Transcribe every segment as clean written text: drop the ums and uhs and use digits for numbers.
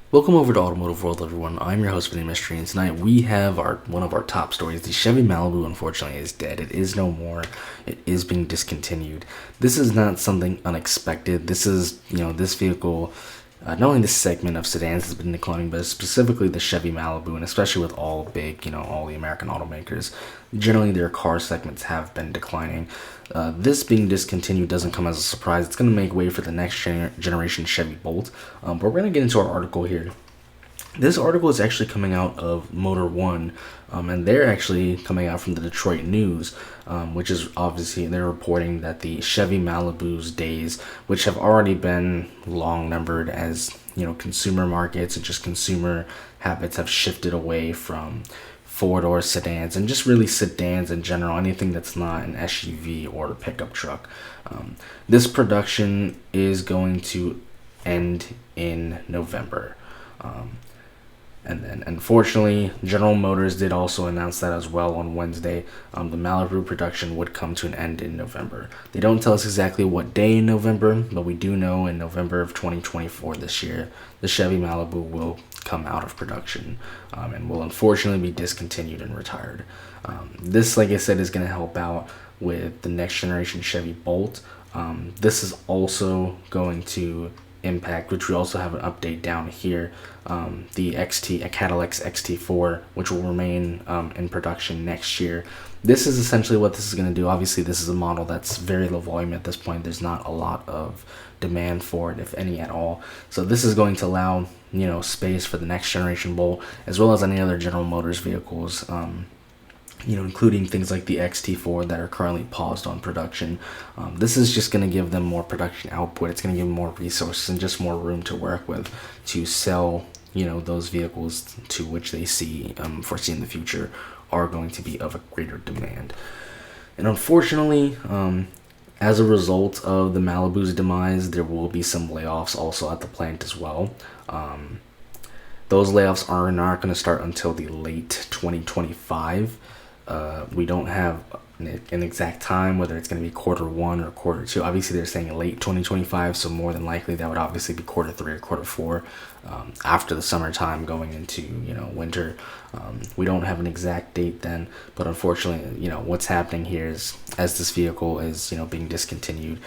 Welcome over to Automotive World, everyone. I'm your host, Vinny Mystery, and tonight we have one of our top stories. The Chevy Malibu, unfortunately, is dead. It is no more. It is being discontinued. This is not something unexpected. This is, this vehicle, not only this segment of sedans has been declining, but specifically the Chevy Malibu, and especially with all all the American automakers, generally their car segments have been declining. This being discontinued doesn't come as a surprise. It's going to make way for the next generation Chevy Bolt. But we're going to get into our article here. This article is actually coming out of Motor One, and they're actually coming out from the Detroit News, which is obviously they're reporting that the Chevy Malibu's days, which have already been long numbered as consumer markets and just consumer habits have shifted away from four-door sedans and just really sedans in general, anything that's not an SUV or a pickup truck. This production is going to end in November. And then, unfortunately, General Motors did also announce that as well on Wednesday. The Malibu production would come to an end in November. They don't tell us exactly what day in November, but we do know in November of 2024 this year, the Chevy Malibu will come out of production and will unfortunately be discontinued and retired. This, like I said, is going to help out with the next generation Chevy Bolt. This is also going to impact, which we also have an update down here, the Cadillac's XT4, which will remain in production next year. This is essentially what this is going to do. Obviously, this is a model that's very low volume at this point. There's not a lot of demand for it, if any at all. So this is going to allow space for the next generation Bolt, as well as any other General Motors vehicles, including things like the XT4 that are currently paused on production. This is just going to give them more production output. It's going to give them more resources and just more room to work with to sell, those vehicles to which they foresee in the future are going to be of a greater demand. And unfortunately, as a result of the Malibu's demise, there will be some layoffs also at the plant as well. Those layoffs are not going to start until the late 2025. We don't have an exact time, whether it's going to be Q1 or Q2. Obviously, they're saying late 2025, so more than likely that would obviously be Q3 or Q4 after the summertime going into winter. We don't have an exact date then, but unfortunately, what's happening here is as this vehicle is being discontinued,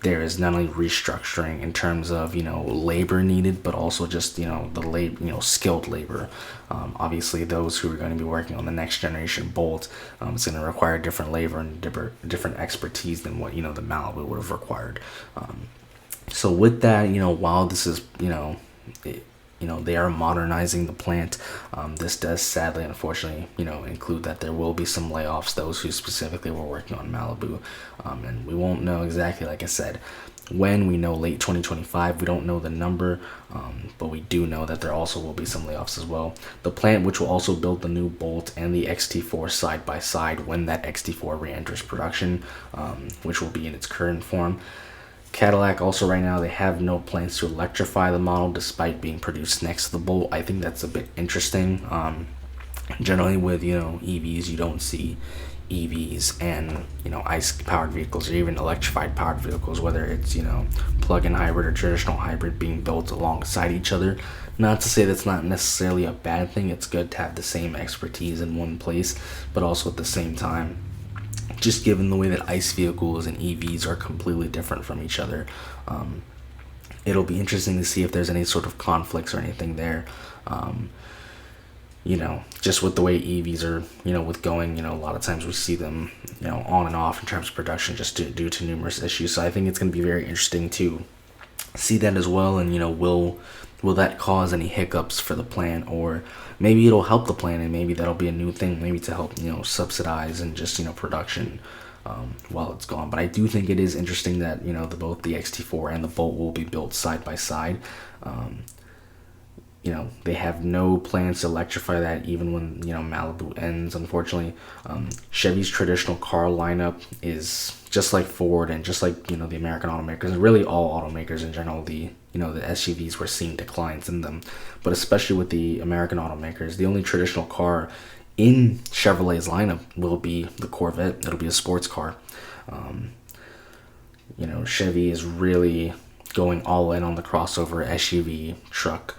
there is not only restructuring in terms of labor needed, but also just the labor, skilled labor. Obviously, those who are going to be working on the next generation Bolt, it's going to require different labor and different expertise than what the Malibu would have required. So with that, while this is they are modernizing the plant, this does sadly, unfortunately, include that there will be some layoffs, those who specifically were working on Malibu. And we won't know exactly, like I said, when. We know late 2025. We don't know the number, but we do know that there also will be some layoffs as well. The plant, which will also build the new Bolt and the XT4 side by side when that XT4 re-enters production, which will be in its current form. Cadillac also right now, they have no plans to electrify the model despite being produced next to the Bolt. I think that's a bit interesting. Generally with EVs, you don't see EVs and ICE powered vehicles or even electrified powered vehicles, whether it's plug-in hybrid or traditional hybrid, being built alongside each other. Not to say that's not necessarily a bad thing. It's good to have the same expertise in one place, but also at the same time, just given the way that ICE vehicles and EVs are completely different from each other, it'll be interesting to see if there's any sort of conflicts or anything there. Just with the way EVs are, with going, a lot of times we see them, on and off in terms of production just due to numerous issues. So I think it's going to be very interesting to see that as well. And, will that cause any hiccups for the plant, or maybe it'll help the plant and maybe that'll be a new thing, maybe to help, subsidize and just, production while it's gone. But I do think it is interesting that, both the XT4 and the Bolt will be built side by side. They have no plans to electrify that even when, Malibu ends, unfortunately. Chevy's traditional car lineup is just like Ford and just like, the American automakers, and really all automakers in general, the SUVs we're seeing declines in them. But especially with the American automakers, the only traditional car in Chevrolet's lineup will be the Corvette. It'll be a sports car. Chevy is really going all in on the crossover SUV truck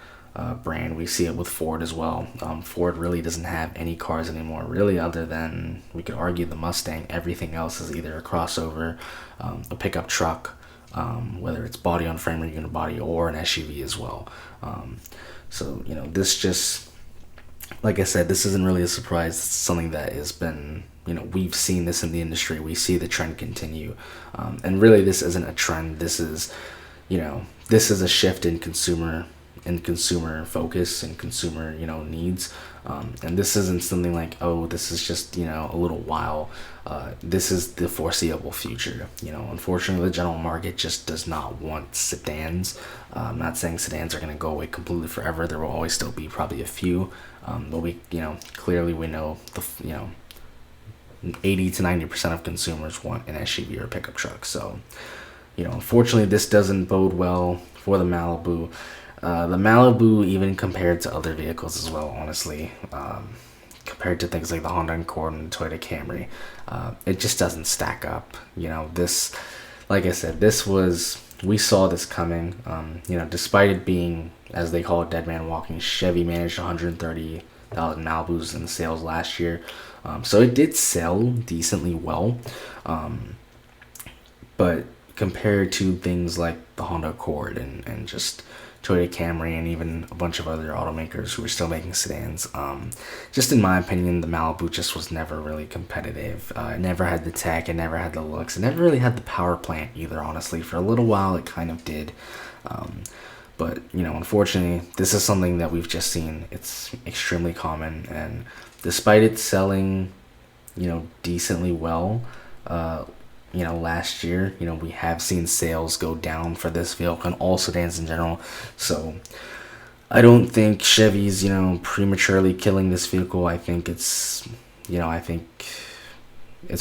brand. We see it with Ford as well. Ford really doesn't have any cars anymore, really, other than, we could argue, the Mustang. Everything else is either a crossover, a pickup truck, whether it's body on frame or unibody, or an SUV as well. So, this just, like I said, this isn't really a surprise. It's something that has been, we've seen this in the industry. We see the trend continue. And really, this isn't a trend. This is, this is a shift in consumer focus and consumer, needs. And this isn't something like, oh, this is just, a little while. This is the foreseeable future. Unfortunately, the general market just does not want sedans. I'm not saying sedans are going to go away completely forever. There will always still be probably a few. But we, clearly we know 80 to 90% of consumers want an SUV or a pickup truck. So, unfortunately, this doesn't bode well for the Malibu. The Malibu, even compared to other vehicles as well, honestly, compared to things like the Honda Accord and the Toyota Camry, it just doesn't stack up. This, like I said, we saw this coming. Despite it being, as they call it, dead man walking, Chevy managed 130,000 Malibus in sales last year. So it did sell decently well. But compared to things like the Honda Accord and just Toyota Camry and even a bunch of other automakers who are still making sedans, just in my opinion, the Malibu just was never really competitive. It never had the tech, it never had the looks, it never really had the power plant either, honestly. For a little while it kind of did. But, unfortunately, this is something that we've just seen. It's extremely common, and despite it selling, decently well, last year, we have seen sales go down for this vehicle and all sedans in general. So I don't think Chevy's, prematurely killing this vehicle. I think it's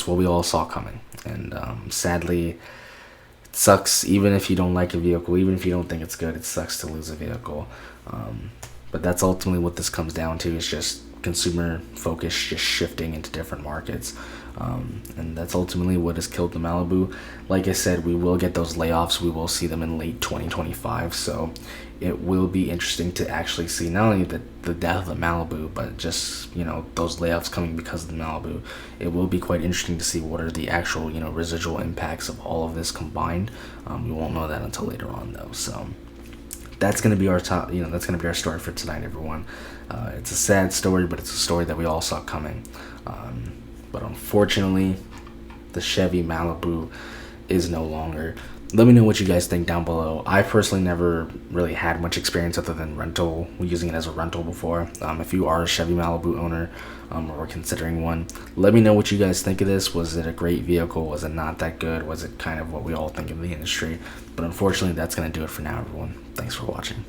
what we all saw coming. And sadly, it sucks. Even if you don't like a vehicle, even if you don't think it's good, it sucks to lose a vehicle. But that's ultimately what this comes down to, is just consumer focus just shifting into different markets. And that's ultimately what has killed the Malibu. Like I said, we will get those layoffs. We will see them in late 2025. So it will be interesting to actually see not only the death of the Malibu, but just, those layoffs coming because of the Malibu. It will be quite interesting to see what are the actual, residual impacts of all of this combined. We won't know that until later on, though. So that's going to be our top, that's going to be our story for tonight, everyone. It's a sad story, but it's a story that we all saw coming. But unfortunately, the Chevy Malibu is no longer. Let me know what you guys think down below. I personally never really had much experience other than using it as a rental before. If you are a Chevy Malibu owner, or considering one, let me know what you guys think of this. Was it a great vehicle? Was it not that good? Was it kind of what we all think of the industry? But unfortunately, that's going to do it for now, everyone. Thanks for watching.